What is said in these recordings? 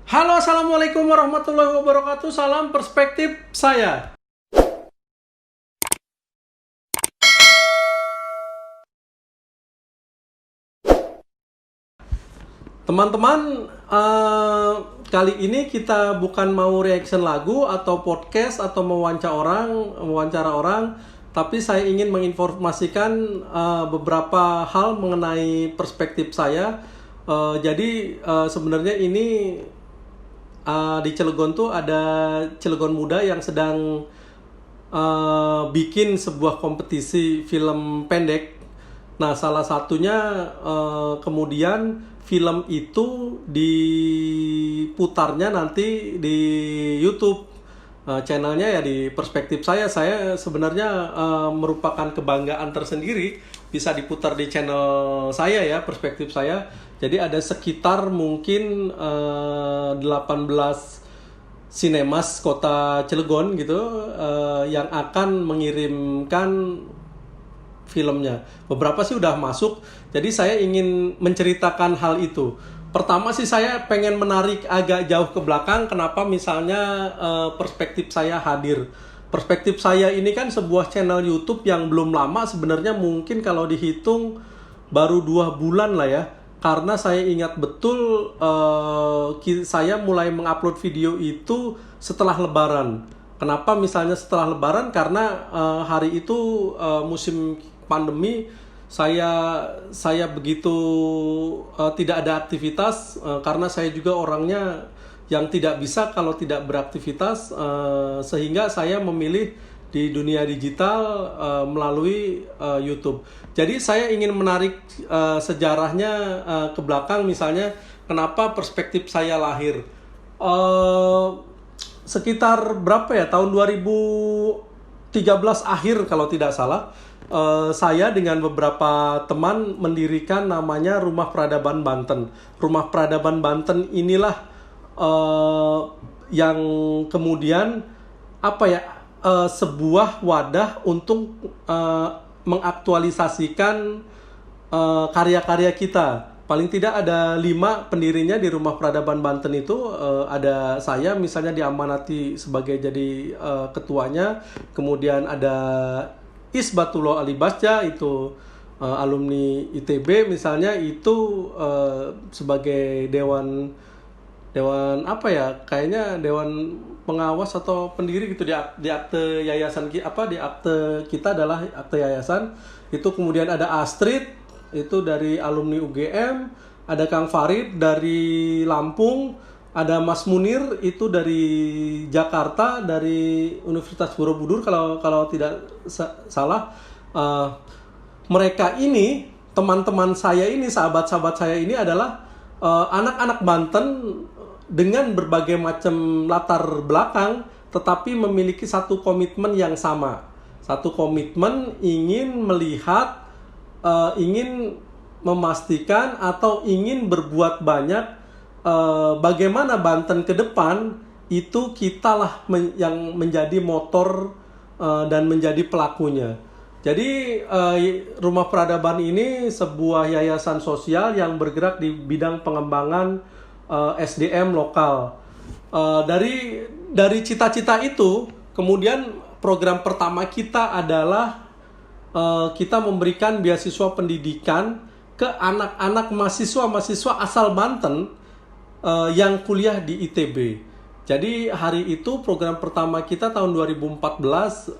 Halo, assalamualaikum warahmatullahi wabarakatuh. Salam perspektif saya. Teman-teman, kali ini kita bukan mau reaction lagu atau podcast atau mewawancara orang, tapi saya ingin menginformasikan beberapa hal mengenai perspektif saya. Jadi sebenarnya ini di Cilegon tuh ada Cilegon Muda yang sedang bikin sebuah kompetisi film pendek. Nah, salah satunya kemudian film itu diputarnya nanti di YouTube. Channelnya ya di perspektif saya. Saya sebenarnya merupakan kebanggaan tersendiri bisa diputar di channel saya ya, perspektif saya. Jadi ada sekitar mungkin 18 Sinemas Kota Cilegon gitu yang akan mengirimkan filmnya. Beberapa sih udah masuk. Jadi saya ingin menceritakan hal itu. Pertama sih saya pengen menarik agak jauh ke belakang. Kenapa misalnya perspektif saya hadir. Perspektif saya ini kan sebuah channel YouTube yang belum lama. Sebenarnya mungkin kalau dihitung baru 2 bulan lah ya. Karena saya ingat betul saya mulai mengupload video itu setelah Lebaran. Kenapa misalnya setelah Lebaran? Karena hari itu musim pandemi, saya begitu tidak ada aktivitas karena saya juga orangnya yang tidak bisa kalau tidak beraktivitas, sehingga saya memilih di dunia digital melalui YouTube. Jadi saya ingin menarik sejarahnya ke belakang, misalnya kenapa perspektif saya lahir. Sekitar berapa ya, tahun 2013 akhir kalau tidak salah, saya dengan beberapa teman mendirikan namanya Rumah Peradaban Banten. Rumah Peradaban Banten inilah yang kemudian sebuah wadah untuk mengaktualisasikan karya-karya kita. Paling tidak ada 5 pendirinya di Rumah Peradaban Banten itu. Ada saya misalnya diamanati sebagai jadi ketuanya. Kemudian ada Isbatullah Ali Basja, itu alumni ITB misalnya, itu sebagai dewan kayaknya dewan pengawas atau pendiri gitu di akte yayasan di akte kita adalah akte yayasan. Itu kemudian ada Astrid, itu dari alumni UGM, ada Kang Farid dari Lampung, ada Mas Munir itu dari Jakarta, dari Universitas Borobudur kalau tidak salah. Mereka ini, teman-teman saya ini, sahabat-sahabat saya ini adalah anak-anak Banten dengan berbagai macam latar belakang, tetapi memiliki satu komitmen yang sama. Satu komitmen ingin melihat, ingin memastikan atau ingin berbuat banyak, bagaimana Banten ke depan itu kitalah yang menjadi motor dan menjadi pelakunya. Jadi Rumah Peradaban ini sebuah yayasan sosial yang bergerak di bidang pengembangan SDM lokal. Dari cita-cita itu, kemudian program pertama kita adalah kita memberikan beasiswa pendidikan ke anak-anak mahasiswa asal Banten yang kuliah di ITB. Jadi hari itu program pertama kita tahun 2014,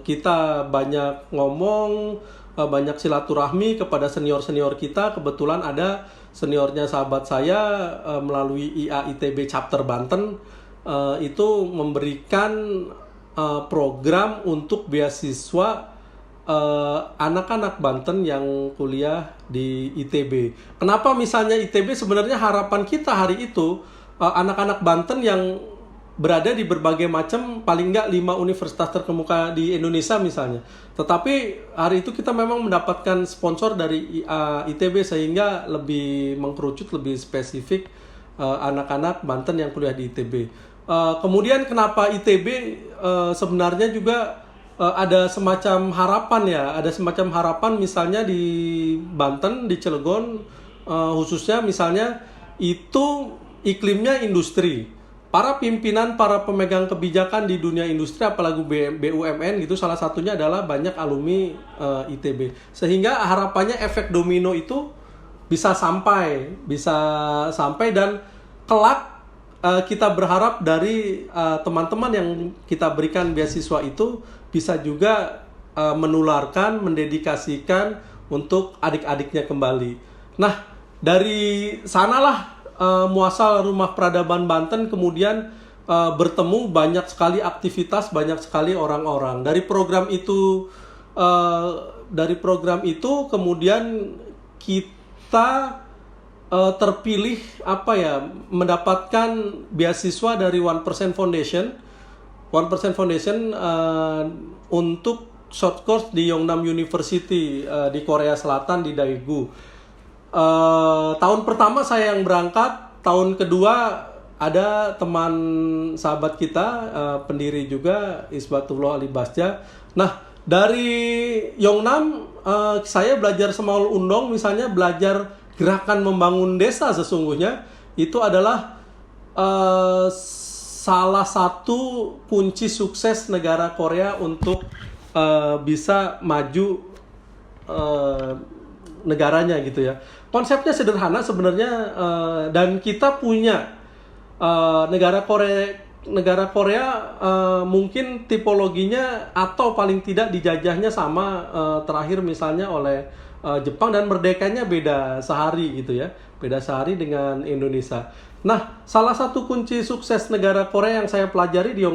kita banyak ngomong, banyak silaturahmi kepada senior-senior kita. Kebetulan ada seniornya sahabat saya melalui IA ITB chapter Banten, itu memberikan program untuk beasiswa anak-anak Banten yang kuliah di ITB. Kenapa misalnya ITB? Sebenarnya harapan kita hari itu anak-anak Banten yang berada di berbagai macam, paling nggak 5 universitas terkemuka di Indonesia misalnya. Tetapi hari itu kita memang mendapatkan sponsor dari ITB sehingga lebih mengkerucut, lebih spesifik anak-anak Banten yang kuliah di ITB. Kemudian kenapa ITB? Sebenarnya juga ada semacam harapan ya, ada semacam harapan misalnya di Banten, di Cilegon khususnya misalnya itu iklimnya industri. Para pimpinan, para pemegang kebijakan di dunia industri, apalagi BUMN gitu, salah satunya adalah banyak alumni ITB. Sehingga harapannya efek domino itu bisa sampai dan kelak kita berharap dari teman-teman yang kita berikan beasiswa itu bisa juga menularkan, mendedikasikan untuk adik-adiknya kembali. Nah, dari sanalah muasal Rumah Peradaban Banten kemudian bertemu banyak sekali aktivitas, banyak sekali orang-orang. Dari program itu kemudian kita terpilih mendapatkan beasiswa dari 1% Foundation. 1% Foundation untuk short course di Yongnam University di Korea Selatan di Daegu. Tahun pertama saya yang berangkat, tahun kedua ada teman sahabat kita, pendiri juga, Isbatullah Ali Basja. Nah, dari Yongnam saya belajar Semaul Undong, misalnya belajar gerakan membangun desa sesungguhnya. Itu adalah salah satu kunci sukses negara Korea untuk bisa maju negaranya gitu ya. Konsepnya sederhana sebenarnya, dan kita punya negara Korea mungkin tipologinya atau paling tidak dijajahnya sama terakhir misalnya oleh Jepang, dan merdekanya beda sehari gitu ya, beda sehari dengan Indonesia. Nah, salah satu kunci sukses negara Korea yang saya pelajari di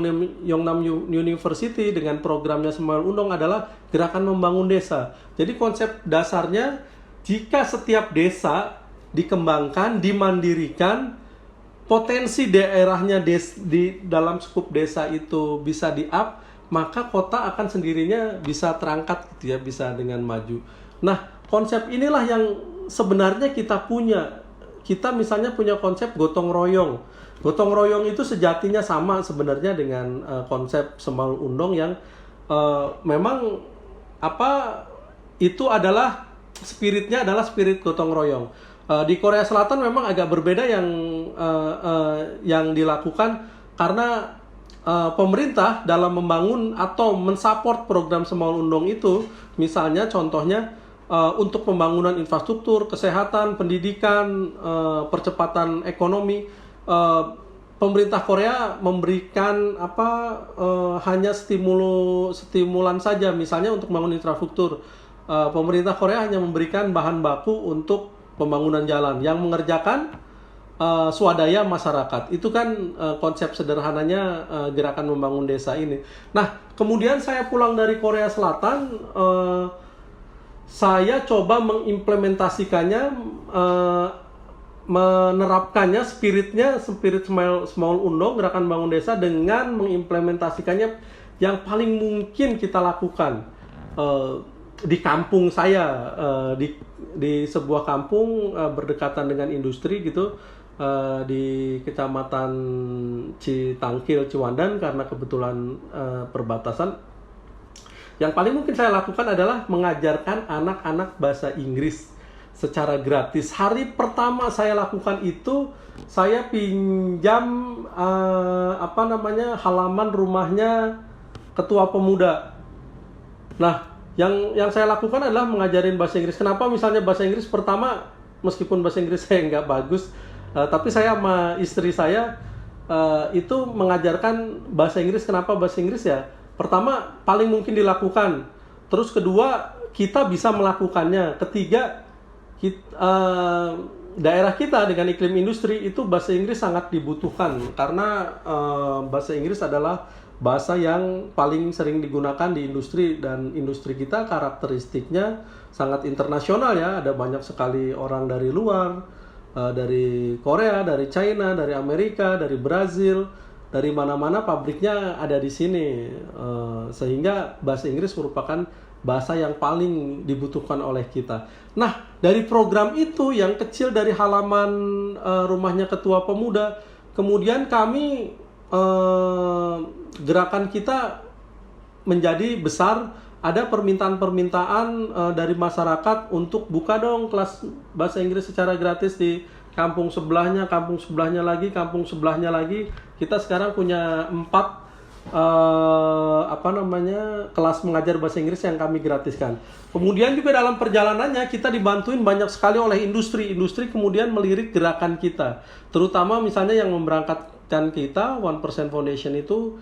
Yongnam University dengan programnya Semaul Undong adalah gerakan membangun desa. Jadi konsep dasarnya, jika setiap desa dikembangkan, dimandirikan, potensi daerahnya di dalam skup desa itu bisa di-up, maka kota akan sendirinya bisa terangkat gitu ya, bisa dengan maju. Nah, konsep inilah yang sebenarnya kita punya. Kita misalnya punya konsep gotong royong. Gotong royong itu sejatinya sama sebenarnya dengan konsep Semaul Undong yang memang itu adalah spiritnya adalah spirit gotong royong. Di Korea Selatan memang agak berbeda yang dilakukan karena pemerintah dalam membangun atau mensupport program Semaul Undong itu, misalnya contohnya untuk pembangunan infrastruktur, kesehatan, pendidikan, percepatan ekonomi, pemerintah Korea memberikan hanya stimulan saja, misalnya untuk membangun infrastruktur. Pemerintah Korea hanya memberikan bahan baku untuk pembangunan jalan, yang mengerjakan swadaya masyarakat. Itu kan konsep sederhananya gerakan membangun desa ini. Nah, kemudian saya pulang dari Korea Selatan, saya coba mengimplementasikannya, menerapkannya, spirit Semaul Undong, gerakan bangun desa, dengan mengimplementasikannya yang paling mungkin kita lakukan di kampung saya, di sebuah kampung berdekatan dengan industri gitu, di Kecamatan Citangkil, Ciwandan, karena kebetulan perbatasan. Yang paling mungkin saya lakukan adalah mengajarkan anak-anak bahasa Inggris secara gratis. Hari pertama saya lakukan itu, saya pinjam halaman rumahnya ketua pemuda. Nah, yang saya lakukan adalah mengajarin bahasa Inggris. Kenapa misalnya bahasa Inggris? Pertama, meskipun bahasa Inggris saya nggak bagus, tapi saya sama istri saya itu mengajarkan bahasa Inggris. Kenapa bahasa Inggris ya? Pertama, paling mungkin dilakukan. Terus kedua, kita bisa melakukannya. Ketiga, daerah kita dengan iklim industri itu bahasa Inggris sangat dibutuhkan. Karena bahasa Inggris adalah bahasa yang paling sering digunakan di industri. Dan industri kita karakteristiknya sangat internasional ya. Ada banyak sekali orang dari luar, dari Korea, dari China, dari Amerika, dari Brazil. Dari mana-mana pabriknya ada di sini, sehingga bahasa Inggris merupakan bahasa yang paling dibutuhkan oleh kita. Nah, dari program itu yang kecil dari halaman rumahnya ketua pemuda, kemudian kami gerakan kita menjadi besar. Ada permintaan dari masyarakat untuk buka dong kelas bahasa Inggris secara gratis di kampung sebelahnya lagi, kampung sebelahnya lagi. Kita sekarang punya 4 kelas mengajar bahasa Inggris yang kami gratiskan. Kemudian juga dalam perjalanannya kita dibantuin banyak sekali oleh industri kemudian melirik gerakan kita, terutama misalnya yang memberangkatkan kita 1% Foundation itu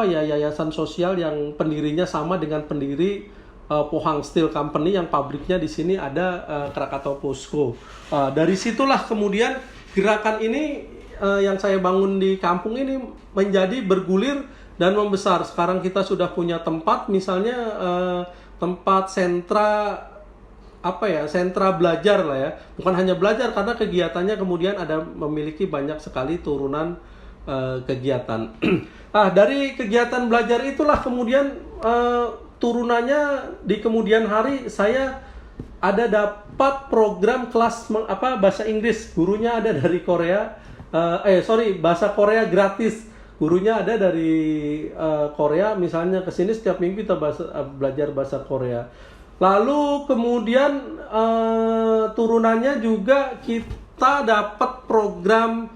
yayasan sosial yang pendirinya sama dengan pendiri Pohang Steel Company yang pabriknya di sini ada, Krakatau Posko. Dari situlah kemudian gerakan ini yang saya bangun di kampung ini menjadi bergulir dan membesar. Sekarang kita sudah punya tempat, misalnya tempat sentra sentra belajar lah ya. Bukan hanya belajar, karena kegiatannya kemudian ada memiliki banyak sekali turunan kegiatan. Dari kegiatan belajar itulah kemudian turunannya di kemudian hari saya ada dapat program kelas bahasa Inggris. Gurunya ada dari Korea. Bahasa Korea gratis. Gurunya ada dari Korea, misalnya kesini setiap minggu kita belajar bahasa Korea. Lalu kemudian turunannya juga kita dapat program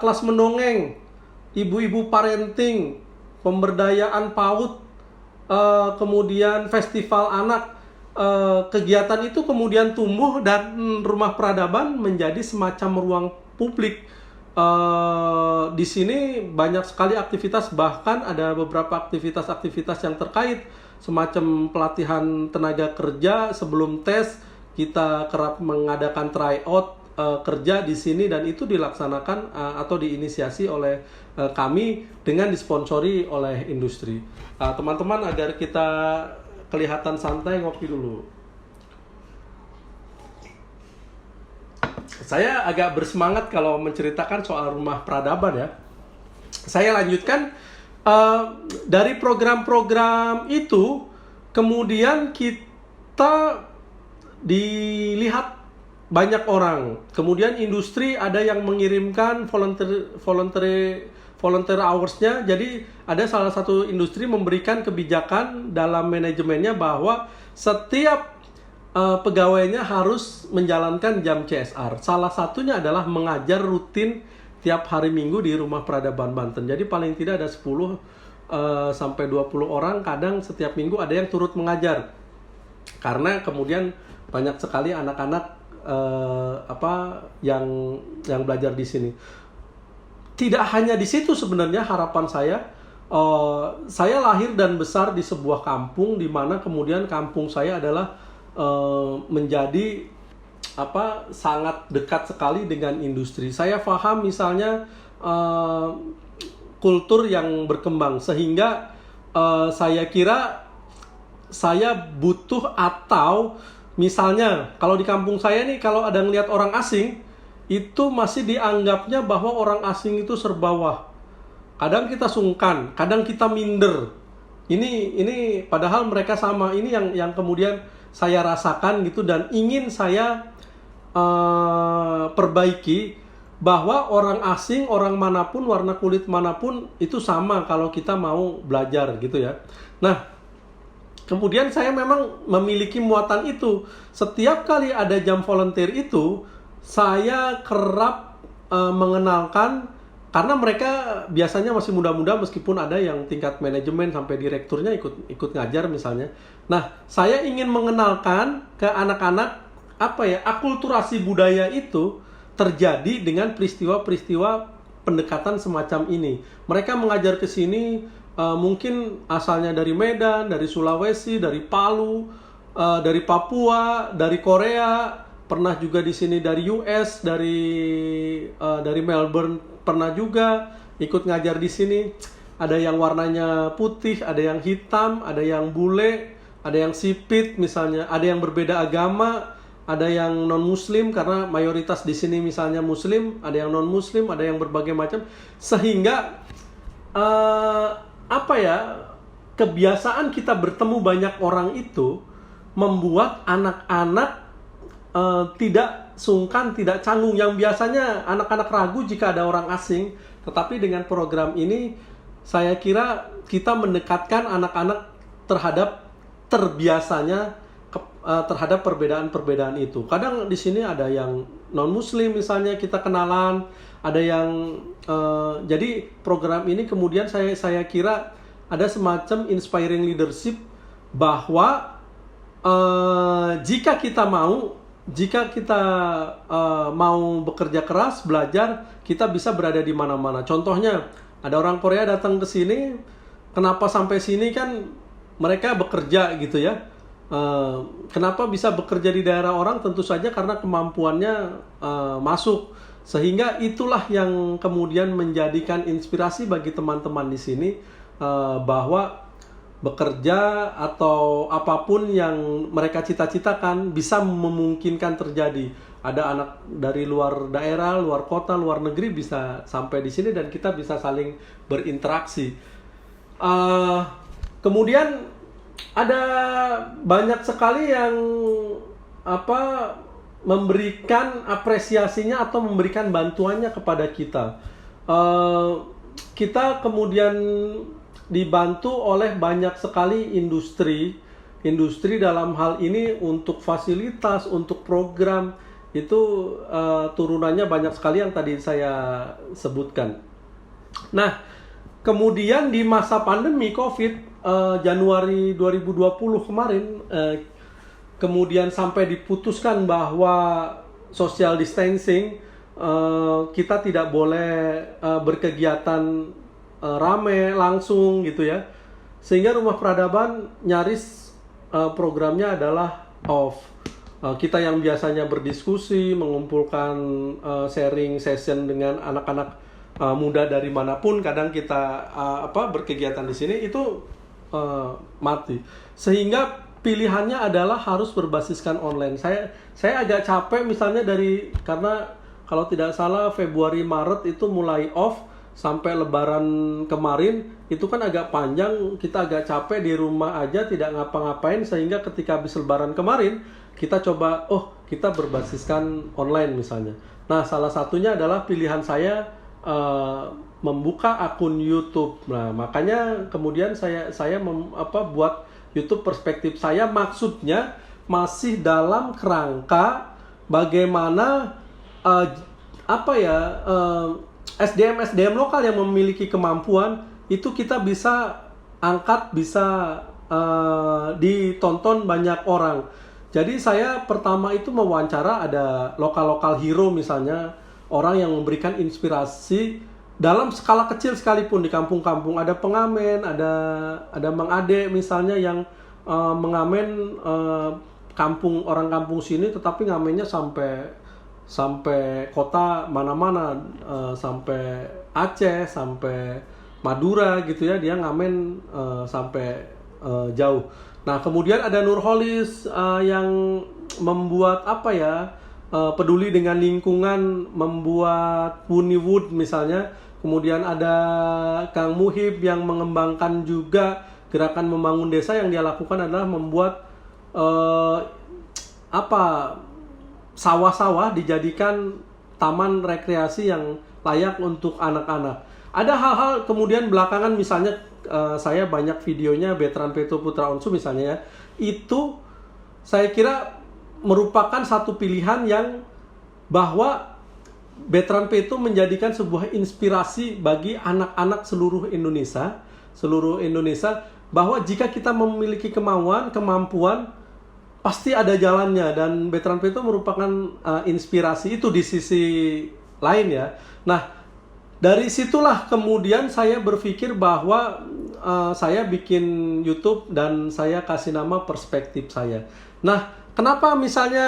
kelas mendongeng, ibu-ibu parenting, pemberdayaan PAUD, kemudian festival anak. Kegiatan itu kemudian tumbuh dan Rumah Peradaban menjadi semacam ruang publik. Di sini banyak sekali aktivitas, bahkan ada beberapa aktivitas yang terkait semacam pelatihan tenaga kerja sebelum tes. Kita kerap mengadakan tryout kerja di sini dan itu dilaksanakan atau diinisiasi oleh kami dengan disponsori oleh industri. Teman-teman, agar kita kelihatan santai, ngopi dulu. Saya agak bersemangat kalau menceritakan soal Rumah Peradaban ya. Saya lanjutkan dari program-program itu, kemudian kita dilihat banyak orang. Kemudian industri ada yang mengirimkan volunteer hours-nya. Jadi ada salah satu industri memberikan kebijakan dalam manajemennya bahwa setiap pegawainya harus menjalankan jam CSR. Salah satunya adalah mengajar rutin tiap hari Minggu di Rumah Peradaban Banten. Jadi paling tidak ada 10 sampai 20 orang kadang setiap minggu ada yang turut mengajar. Karena kemudian banyak sekali anak-anak yang belajar di sini. Tidak hanya di situ sebenarnya harapan saya. Saya lahir dan besar di sebuah kampung di mana kemudian kampung saya adalah menjadi sangat dekat sekali dengan industri. Saya paham misalnya kultur yang berkembang, sehingga saya kira saya butuh, atau misalnya kalau di kampung saya nih, kalau ada ngelihat orang asing itu masih dianggapnya bahwa orang asing itu serbawah. Kadang kita sungkan, kadang kita minder. Ini padahal mereka sama. Ini yang kemudian saya rasakan gitu, dan ingin saya perbaiki, bahwa orang asing, orang manapun, warna kulit manapun itu sama kalau kita mau belajar gitu ya. Nah, kemudian saya memang memiliki muatan itu. Setiap kali ada jam volunteer itu, saya kerap mengenalkan, karena mereka biasanya masih muda-muda, meskipun ada yang tingkat manajemen sampai direkturnya ikut ngajar misalnya. Nah, saya ingin mengenalkan ke anak-anak akulturasi budaya itu terjadi dengan peristiwa-peristiwa pendekatan semacam ini. Mereka mengajar ke sini mungkin asalnya dari Medan, dari Sulawesi, dari Palu, dari Papua, dari Korea, pernah juga di sini dari US, dari Melbourne pernah juga ikut ngajar di sini. Ada yang warnanya putih, ada yang hitam, ada yang bule, ada yang sipit misalnya, ada yang berbeda agama, ada yang non-muslim karena mayoritas di sini misalnya muslim, ada yang non-muslim, ada yang berbagai macam, sehingga kebiasaan kita bertemu banyak orang itu membuat anak-anak tidak sungkan, tidak canggung. Yang biasanya anak-anak ragu jika ada orang asing, tetapi dengan program ini saya kira kita mendekatkan anak-anak terhadap terbiasanya terhadap perbedaan-perbedaan itu. Kadang di sini ada yang non Muslim misalnya kita kenalan, ada yang jadi program ini kemudian saya kira ada semacam inspiring leadership bahwa jika kita mau bekerja keras, belajar, kita bisa berada di mana-mana. Contohnya, ada orang Korea datang ke sini, kenapa sampai sini kan mereka bekerja gitu ya. Kenapa bisa bekerja di daerah orang? Tentu saja karena kemampuannya masuk. Sehingga itulah yang kemudian menjadikan inspirasi bagi teman-teman di sini bahwa bekerja atau apapun yang mereka cita-citakan bisa memungkinkan terjadi. Ada anak dari luar daerah, luar kota, luar negeri bisa sampai di sini dan kita bisa saling berinteraksi. Kemudian ada banyak sekali yang memberikan apresiasinya atau memberikan bantuannya kepada kita. Kita kemudian dibantu oleh banyak sekali industri dalam hal ini untuk fasilitas, untuk program itu turunannya banyak sekali yang tadi saya sebutkan. Nah, kemudian di masa pandemi COVID Januari 2020 kemarin kemudian sampai diputuskan bahwa social distancing, kita tidak boleh berkegiatan rame langsung gitu ya, sehingga Rumah Peradaban nyaris programnya adalah off. Kita yang biasanya berdiskusi, mengumpulkan sharing session dengan anak-anak muda dari manapun, kadang kita berkegiatan di sini itu mati. Sehingga pilihannya adalah harus berbasiskan online. Saya agak capek misalnya karena kalau tidak salah Februari Maret itu mulai off sampai Lebaran kemarin, itu kan agak panjang, kita agak capek di rumah aja tidak ngapa-ngapain, sehingga ketika habis Lebaran kemarin kita coba kita berbasiskan online misalnya. Nah, salah satunya adalah pilihan saya membuka akun YouTube. Nah, makanya kemudian saya buat YouTube Perspektif Saya, maksudnya masih dalam kerangka bagaimana SDM lokal yang memiliki kemampuan itu kita bisa angkat, bisa ditonton banyak orang. Jadi saya pertama itu mewawancara ada lokal hero misalnya, orang yang memberikan inspirasi dalam skala kecil sekalipun di kampung-kampung. Ada pengamen, ada Mang Ade misalnya yang mengamen orang kampung sini, tetapi ngamennya sampai kota mana-mana, sampai Aceh, sampai Madura gitu ya, dia ngamen sampai jauh. Nah, kemudian ada Nurholis yang membuat peduli dengan lingkungan, membuat Wuniwood misalnya. Kemudian ada Kang Muhib yang mengembangkan juga gerakan membangun desa, yang dia lakukan adalah membuat sawah-sawah dijadikan taman rekreasi yang layak untuk anak-anak. Ada hal-hal kemudian belakangan misalnya saya banyak videonya Betran Peto Putra Onsu misalnya ya, itu saya kira merupakan satu pilihan yang bahwa Betran Peto menjadikan sebuah inspirasi bagi anak-anak seluruh Indonesia bahwa jika kita memiliki kemampuan pasti ada jalannya, dan Betran Peto merupakan inspirasi itu di sisi lain ya. Nah, dari situlah kemudian saya berpikir bahwa saya bikin YouTube dan saya kasih nama Perspektif Saya. Nah, kenapa misalnya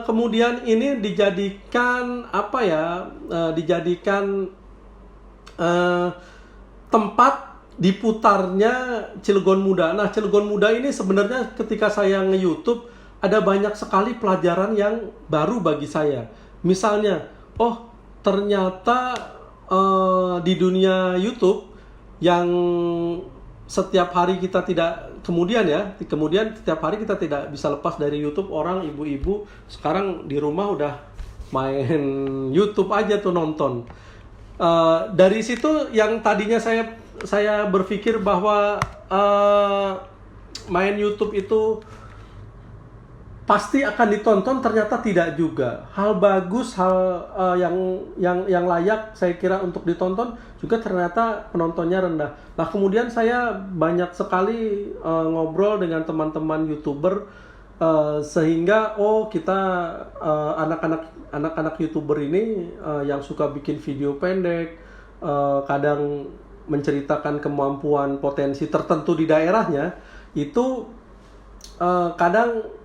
kemudian ini dijadikan tempat diputarnya Cilegon Muda. Nah, Cilegon Muda ini sebenarnya ketika saya nge-YouTube ada banyak sekali pelajaran yang baru bagi saya. Misalnya, ternyata di dunia YouTube yang setiap hari kita kemudian setiap hari kita tidak bisa lepas dari YouTube. Orang ibu-ibu sekarang di rumah udah main YouTube aja tuh nonton. Dari situ yang tadinya saya berpikir bahwa main YouTube itu pasti akan ditonton, ternyata tidak juga. Hal bagus, hal yang layak saya kira untuk ditonton juga ternyata penontonnya rendah. Nah, kemudian saya banyak sekali ngobrol dengan teman-teman YouTuber, sehingga kita anak-anak YouTuber ini yang suka bikin video pendek, kadang menceritakan kemampuan potensi tertentu di daerahnya, itu kadang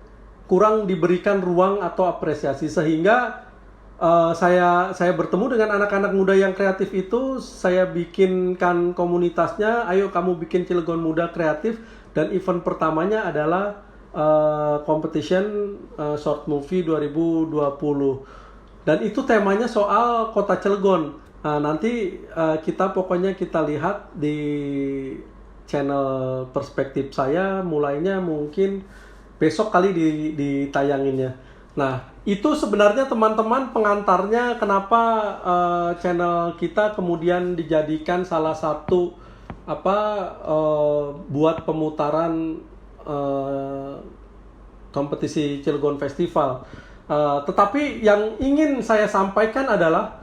kurang diberikan ruang atau apresiasi, sehingga saya bertemu dengan anak-anak muda yang kreatif itu, saya bikinkan komunitasnya, ayo kamu bikin Cilegon Muda Kreatif, dan event pertamanya adalah competition short movie 2020, dan itu temanya soal kota Cilegon. Nanti kita lihat di channel Perspektif saya, mulainya mungkin besok kali ditayanginnya. Nah, itu sebenarnya teman-teman pengantarnya kenapa channel kita kemudian dijadikan salah satu buat pemutaran kompetisi Cilegon Festival. Tetapi yang ingin saya sampaikan adalah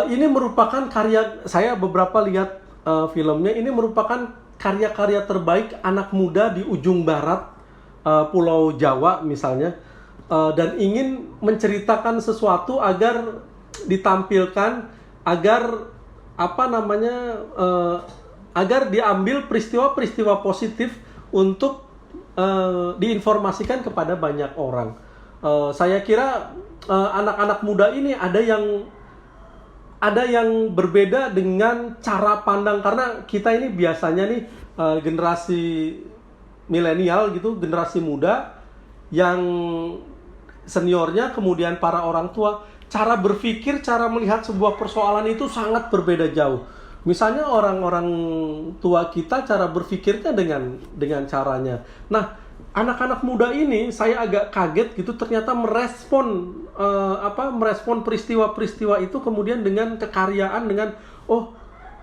ini merupakan karya saya, beberapa lihat filmnya, ini merupakan karya-karya terbaik anak muda di ujung barat Pulau Jawa misalnya, dan ingin menceritakan sesuatu agar ditampilkan, agar agar diambil peristiwa-peristiwa positif untuk diinformasikan kepada banyak orang. Saya kira anak-anak muda ini ada yang berbeda dengan cara pandang, karena kita ini biasanya nih generasi milenial gitu, generasi muda yang seniornya, kemudian para orang tua, cara berpikir, cara melihat sebuah persoalan itu sangat berbeda jauh. Misalnya orang-orang tua kita cara berpikirnya dengan caranya. Nah, anak-anak muda ini saya agak kaget gitu, ternyata merespon peristiwa-peristiwa itu kemudian dengan kekaryaan, dengan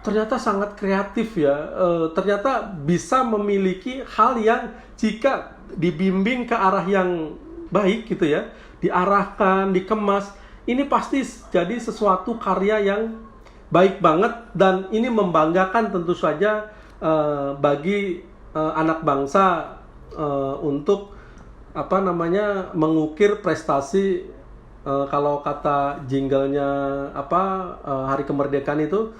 ternyata sangat kreatif ya, ternyata bisa memiliki hal yang jika dibimbing ke arah yang baik gitu ya, diarahkan, dikemas, ini pasti jadi sesuatu karya yang baik banget, dan ini membanggakan tentu saja bagi anak bangsa untuk mengukir prestasi, kalau kata jinglenya Hari Kemerdekaan itu,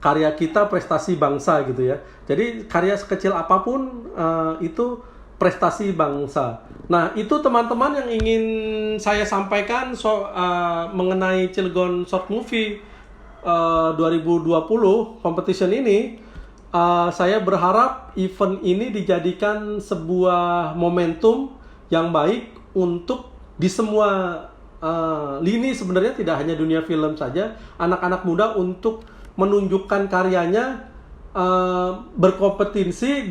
karya kita prestasi bangsa gitu ya. Jadi karya sekecil apapun itu prestasi bangsa. Nah, itu teman-teman yang ingin saya sampaikan mengenai Cilegon Short Movie 2020 competition ini. Saya berharap event ini dijadikan sebuah momentum yang baik untuk di semua lini, sebenarnya tidak hanya dunia film saja, anak-anak muda untuk menunjukkan karyanya, berkompetisi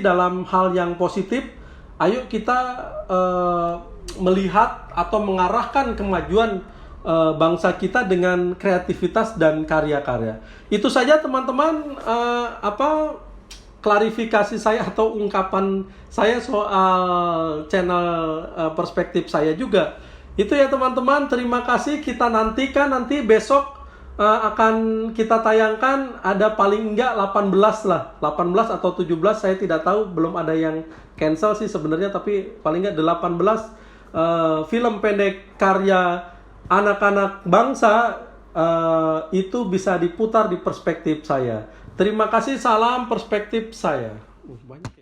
dalam hal yang positif. Ayo kita melihat atau mengarahkan kemajuan bangsa kita dengan kreativitas dan karya-karya. Itu saja teman-teman, klarifikasi saya atau ungkapan saya soal channel Perspektif saya juga. Itu ya teman-teman, terima kasih. Kita nantikan nanti besok akan kita tayangkan, ada paling enggak 18 atau 17, saya tidak tahu, belum ada yang cancel sih sebenarnya, tapi paling enggak 18 film pendek karya anak-anak bangsa itu bisa diputar di Perspektif saya. Terima kasih, salam Perspektif saya. Banyak ya.